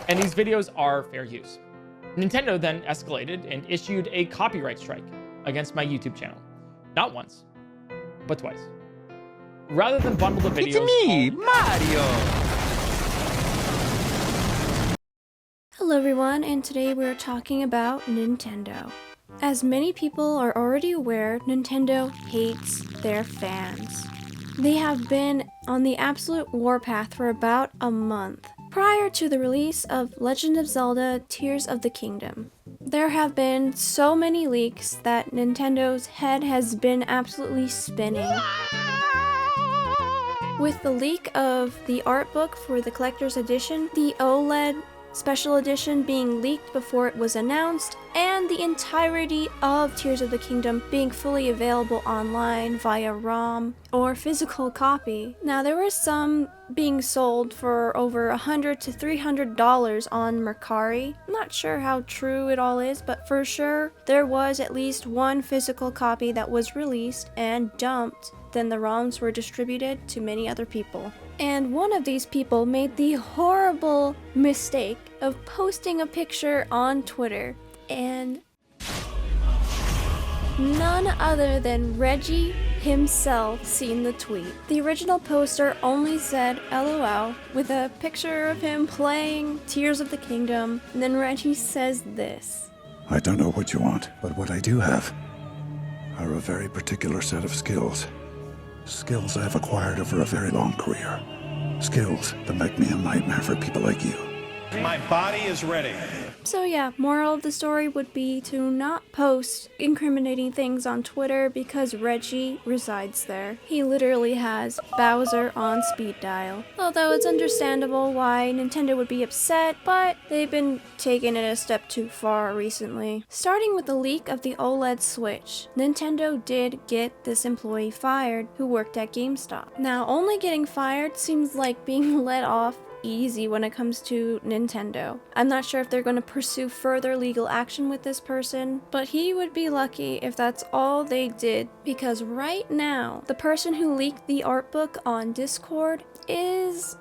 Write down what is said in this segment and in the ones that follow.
and these videos are fair use. Nintendo then escalated and issued a copyright strike against my YouTube channel. Not once, but twice. Rather than bundle the videos... It's me, Mario! Hello everyone, and today we're talking about Nintendo. As many people are already aware, Nintendo hates their fans. They have been on the absolute warpath for about a month, prior to the release of Legend of Zelda Tears of the Kingdom. There have been so many leaks that Nintendo's head has been absolutely spinning. With the leak of the art book for the collector's edition, the OLED special edition being leaked before it was announced, and the entirety of Tears of the Kingdom being fully available online via ROM or physical copy. Now, there were some being sold for over $100 to $300 on Mercari. I'm not sure how true it all is, but for sure there was at least one physical copy that was released and dumped. Then the ROMs were distributed to many other people. And one of these people made the horrible mistake of posting a picture on Twitter, and none other than Reggie himself seen the tweet. The original poster only said LOL with a picture of him playing Tears of the Kingdom, and then Reggie says this. I don't know what you want, but what I do have are a very particular set of skills. Skills I've acquired over a very long career. Skills that make me a nightmare for people like you. My body is ready. So yeah, moral of the story would be to not post incriminating things on Twitter because Reggie resides there. He literally has Bowser on speed dial. Although it's understandable why Nintendo would be upset, but they've been taking it a step too far recently. Starting with the leak of the OLED Switch, Nintendo did get this employee fired who worked at GameStop. Now, only getting fired seems like being let off easy when it comes to Nintendo. I'm not sure if they're going to pursue further legal action with this person, but he would be lucky if that's all they did, because right now, the person who leaked the art book on Discord is...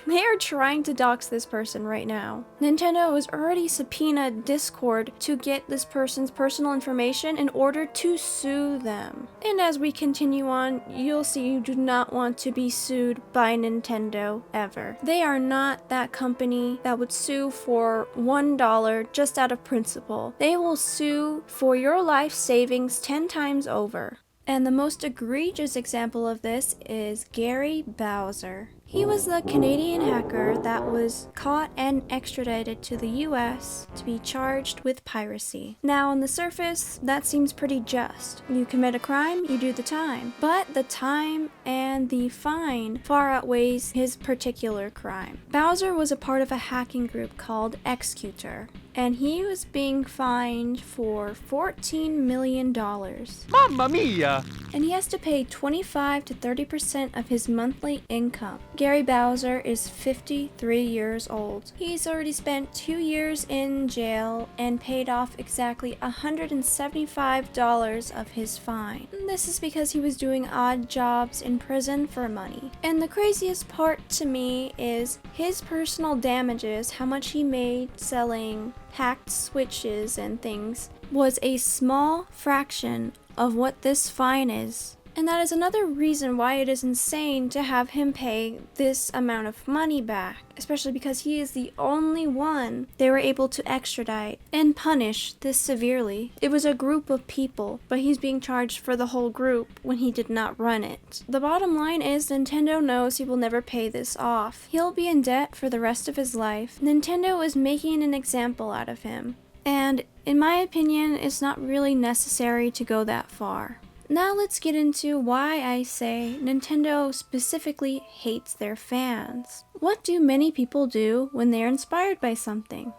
they are trying to dox this person right now. Nintendo has already subpoenaed Discord to get this person's personal information in order to sue them. And as we continue on, you'll see you do not want to be sued by Nintendo ever. They are not that company that would sue for $1 just out of principle. They will sue for your life savings 10 times over. And the most egregious example of this is Gary Bowser. He was the Canadian hacker that was caught and extradited to the US to be charged with piracy. Now, on the surface, that seems pretty just. You commit a crime, you do the time. But the time and the fine far outweighs his particular crime. Bowser was a part of a hacking group called Executor, and he was being fined for $14 million. Mamma mia! And he has to pay 25 to 30% of his monthly income. Gary Bowser is 53 years old. He's already spent 2 years in jail and paid off exactly $175 of his fine. This is because he was doing odd jobs in prison for money. And the craziest part to me is his personal damages, how much he made selling hacked switches and things, was a small fraction of what this fine is. And that is another reason why it is insane to have him pay this amount of money back, especially because he is the only one they were able to extradite and punish this severely. It was a group of people, but he's being charged for the whole group when he did not run it. The bottom line is Nintendo knows he will never pay this off. He'll be in debt for the rest of his life. Nintendo is making an example out of him. And in my opinion, it's not really necessary to go that far. Now let's get into why I say Nintendo specifically hates their fans. What do many people do when they're inspired by something?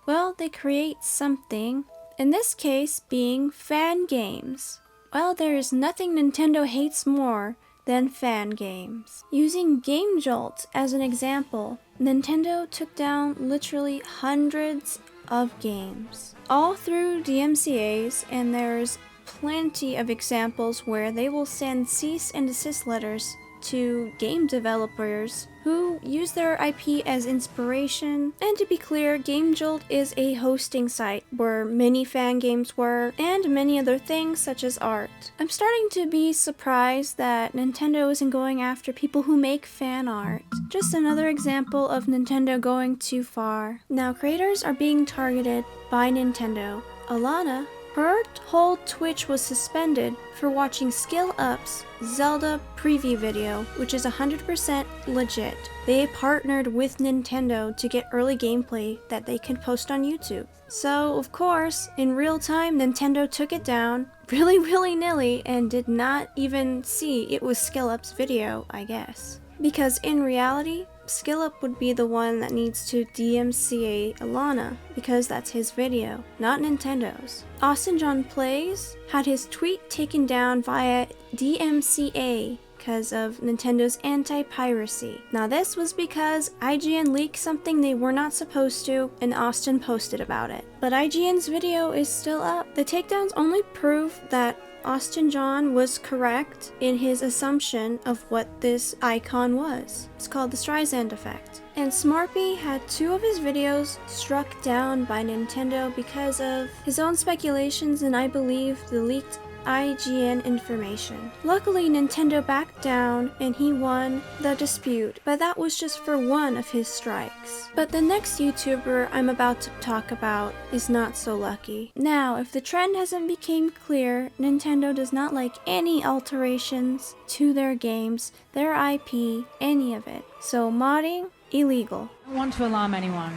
Well, they create something, in this case being fan games. Well, there is nothing Nintendo hates more than fan games. Using Game Jolt as an example, Nintendo took down literally hundreds of games, all through DMCAs, and there's plenty of examples where they will send cease and desist letters to game developers who use their IP as inspiration. And to be clear, GameJolt is a hosting site where many fan games were, and many other things such as art. I'm starting to be surprised that Nintendo isn't going after people who make fan art. Just another example of Nintendo going too far. Now creators are being targeted by Nintendo. Alana, her whole Twitch was suspended for watching Skill Up's Zelda preview video, which is 100% legit. They partnered with Nintendo to get early gameplay that they can post on YouTube. So, of course, in real time, Nintendo took it down really willy-nilly and did not even see it was Skill Up's video, I guess. Because in reality, SkillUp would be the one that needs to DMCA Alana, because that's his video, not Nintendo's. Austin John Plays had his tweet taken down via DMCA because of Nintendo's anti-piracy. Now this was because IGN leaked something they were not supposed to, and Austin posted about it. But IGN's video is still up. The takedowns only prove that Austin John was correct in his assumption of what this icon was. It's called the Streisand effect. And Smarpy had 2 of his videos struck down by Nintendo because of his own speculations and I believe the leaked IGN information. Luckily, Nintendo backed down and he won the dispute, but that was just for one of his strikes. But the next YouTuber I'm about to talk about is not so lucky. Now, if the trend hasn't become clear, Nintendo does not like any alterations to their games, their IP, any of it. So modding, illegal. I don't want to alarm anyone,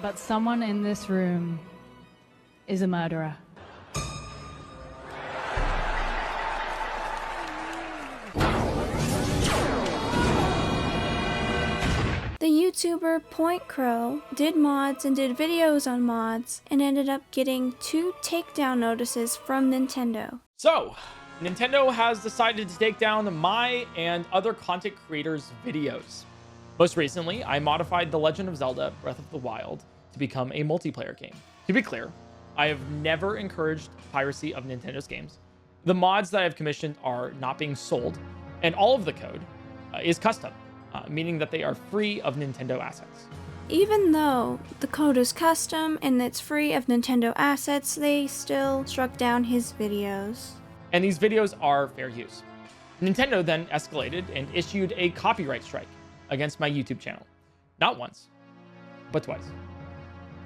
but someone in this room is a murderer. The YouTuber Point Crow did mods and did videos on mods and ended up getting 2 takedown notices from Nintendo. So, Nintendo has decided to take down my and other content creators' videos. Most recently, I modified The Legend of Zelda Breath of the Wild to become a multiplayer game. To be clear, I have never encouraged piracy of Nintendo's games. The mods that I've commissioned are not being sold, and all of the code is custom. Meaning that they are free of Nintendo assets. Even though the code is custom and it's free of Nintendo assets, they still struck down his videos. And these videos are fair use. Nintendo then escalated and issued a copyright strike against my YouTube channel. Not once, but twice.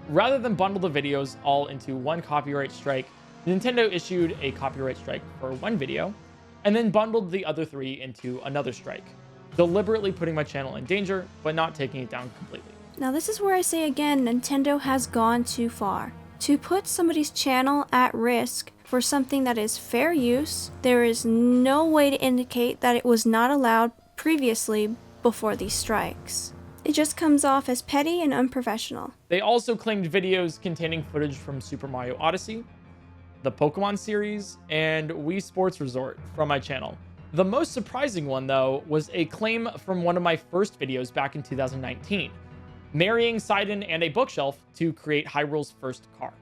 Rather than bundle the videos all into one copyright strike, Nintendo issued a copyright strike for one video, and then bundled the other 3 into another strike, deliberately putting my channel in danger, but not taking it down completely. Now this is where I say again, Nintendo has gone too far. To put somebody's channel at risk for something that is fair use, there is no way to indicate that it was not allowed previously before these strikes. It just comes off as petty and unprofessional. They also claimed videos containing footage from Super Mario Odyssey, the Pokemon series, and Wii Sports Resort from my channel. The most surprising one, though, was a claim from one of my first videos back in 2019, marrying Sidon and a bookshelf to create Hyrule's first car.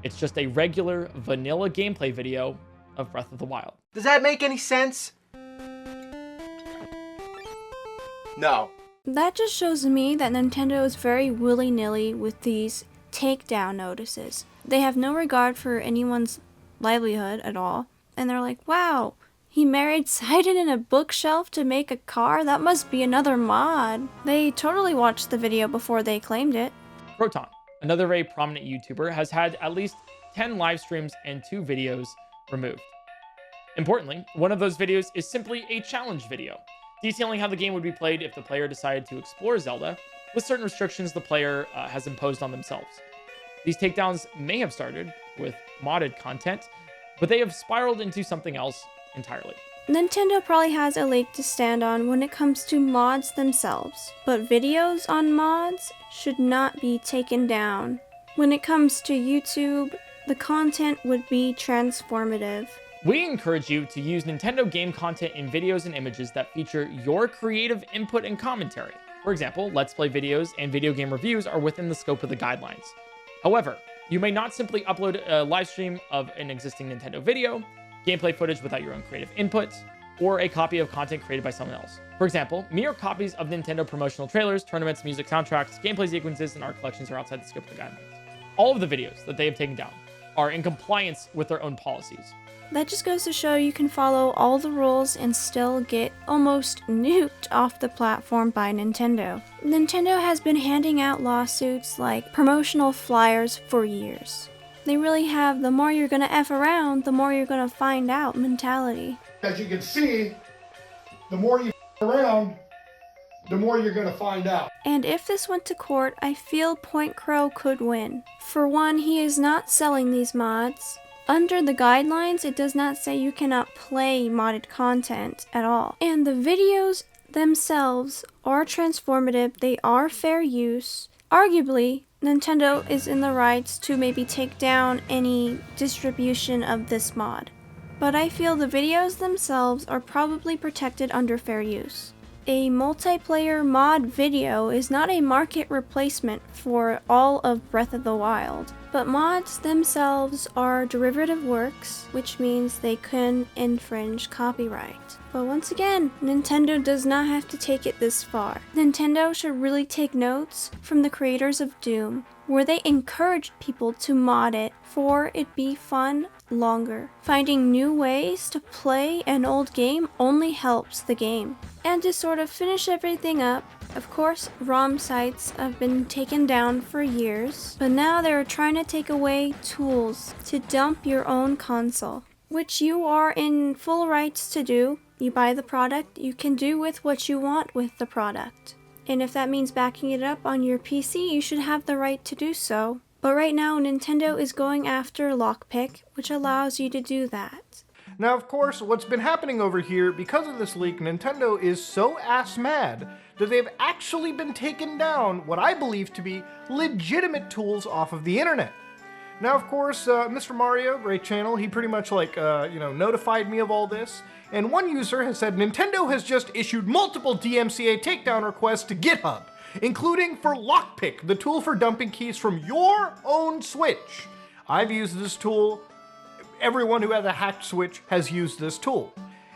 It's just a regular, vanilla gameplay video of Breath of the Wild. Does that make any sense? No. That just shows me that Nintendo is very willy-nilly with these takedown notices. They have no regard for anyone's livelihood at all, and they're like, wow, he married Sidon in a bookshelf to make a car? That must be another mod. They totally watched the video before they claimed it. Proton, another very prominent YouTuber, has had at least 10 live streams and 2 videos removed. Importantly, one of those videos is simply a challenge video, detailing how the game would be played if the player decided to explore Zelda, with certain restrictions the player has imposed on themselves. These takedowns may have started with modded content, but they have spiraled into something else entirely. Nintendo probably has a leg to stand on when it comes to mods themselves, but videos on mods should not be taken down. When it comes to YouTube, the content would be transformative. We encourage you to use Nintendo game content in videos and images that feature your creative input and commentary. For example, Let's Play videos and video game reviews are within the scope of the guidelines. However, you may not simply upload a live stream of an existing Nintendo video, gameplay footage without your own creative input, or a copy of content created by someone else. For example, mere copies of Nintendo promotional trailers, tournaments, music soundtracks, gameplay sequences, and art collections are outside the scope of the guidelines. All of the videos that they have taken down are in compliance with their own policies. That just goes to show you can follow all the rules and still get almost nuked off the platform by Nintendo. Nintendo has been handing out lawsuits like promotional flyers for years. They really have the more you're gonna F around, the more you're gonna find out mentality. As you can see, the more you around, the more you're gonna find out. And if this went to court, I feel Point Crow could win. For one, he is not selling these mods. Under the guidelines, it does not say you cannot play modded content at all. And the videos themselves are transformative, they are fair use. Arguably, Nintendo is in the rights to maybe take down any distribution of this mod. But I feel the videos themselves are probably protected under fair use. A multiplayer mod video is not a market replacement for all of Breath of the Wild, but mods themselves are derivative works, which means they can infringe copyright. But once again, Nintendo does not have to take it this far. Nintendo should really take notes from the creators of Doom, where they encouraged people to mod it for it be fun longer. Finding new ways to play an old game only helps the game. And to sort of finish everything up, of course, ROM sites have been taken down for years, but now they're trying to take away tools to dump your own console, which you are in full rights to do. You buy the product, you can do with what you want with the product. And if that means backing it up on your PC, you should have the right to do so. But right now, Nintendo is going after Lockpick, which allows you to do that. Now, of course, what's been happening over here, because of this leak, Nintendo is so ass mad that they've actually been taking down what I believe to be legitimate tools off of the internet. Now, of course, Mr. Mario, great channel, he pretty much notified me of all this. And one user has said Nintendo has just issued multiple DMCA takedown requests to GitHub, including for Lockpick, the tool for dumping keys from your own Switch. I've used this tool. Everyone who has a hacked Switch has used this tool.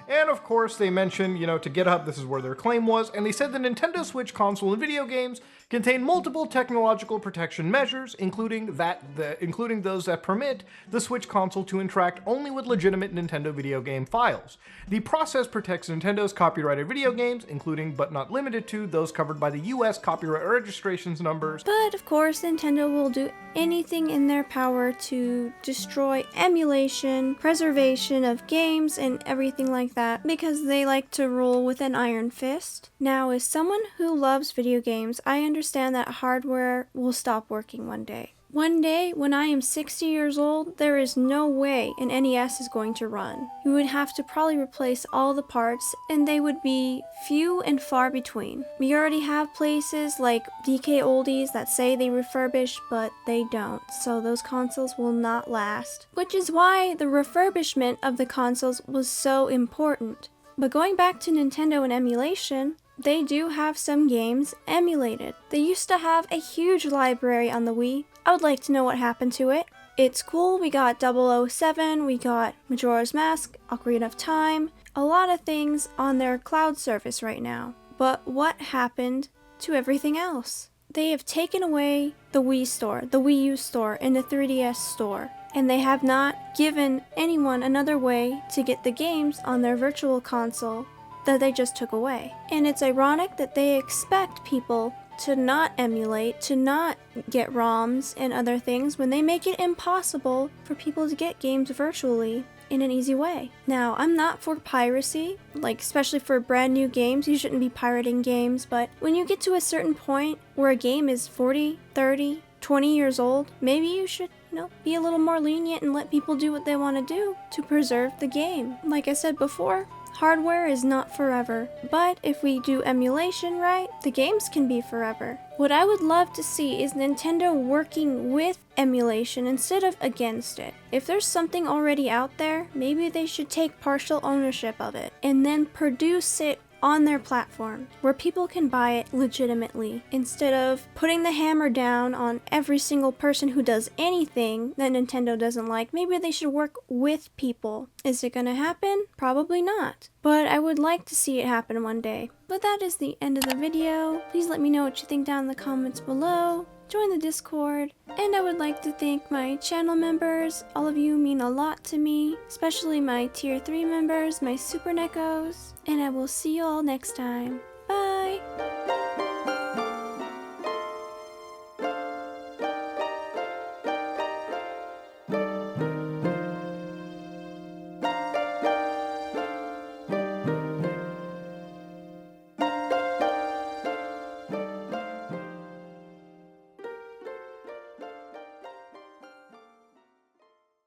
And of course, they mentioned, to GitHub, this is where their claim was, and they said the Nintendo Switch console and video games contain multiple technological protection measures, including those that permit the Switch console to interact only with legitimate Nintendo video game files. The process protects Nintendo's copyrighted video games, including but not limited to those covered by the US copyright registrations numbers. But of course, Nintendo will do anything in their power to destroy emulation, preservation of games, and everything like that, because they like to rule with an iron fist. Now, as someone who loves video games, I understand that hardware will stop working one day. One day, when I am 60 years old, there is no way an NES is going to run. You would have to probably replace all the parts, and they would be few and far between. We already have places like DK Oldies that say they refurbish, but they don't, so those consoles will not last. Which is why the refurbishment of the consoles was so important. But going back to Nintendo and emulation, they do have some games emulated. They used to have a huge library on the Wii. I would like to know what happened to it. It's cool, we got 007, we got Majora's Mask, Ocarina of Time, a lot of things on their cloud service right now. But what happened to everything else? They have taken away the Wii store, the Wii U store, and the 3DS store, and they have not given anyone another way to get the games on their virtual console that they just took away. And it's ironic that they expect people to not emulate, to not get ROMs and other things when they make it impossible for people to get games virtually in an easy way. Now, I'm not for piracy, especially for brand new games, you shouldn't be pirating games, but when you get to a certain point where a game is 40, 30, 20 years old, maybe you should be a little more lenient and let people do what they want to do to preserve the game. Like I said before, hardware is not forever, but if we do emulation right, the games can be forever. What I would love to see is Nintendo working with emulation instead of against it. If there's something already out there, maybe they should take partial ownership of it and then produce it on their platform where people can buy it legitimately, instead of putting the hammer down on every single person who does anything that Nintendo doesn't like. Maybe they should work with people. Is it gonna happen? Probably not. But I would like to see it happen one day. But that is the end of the video. Please let me know what you think down in the comments below. Join the Discord, and I would like to thank my channel members. All of you mean a lot to me, especially my tier 3 members, my super Nekos, and I will see you all next time. Bye!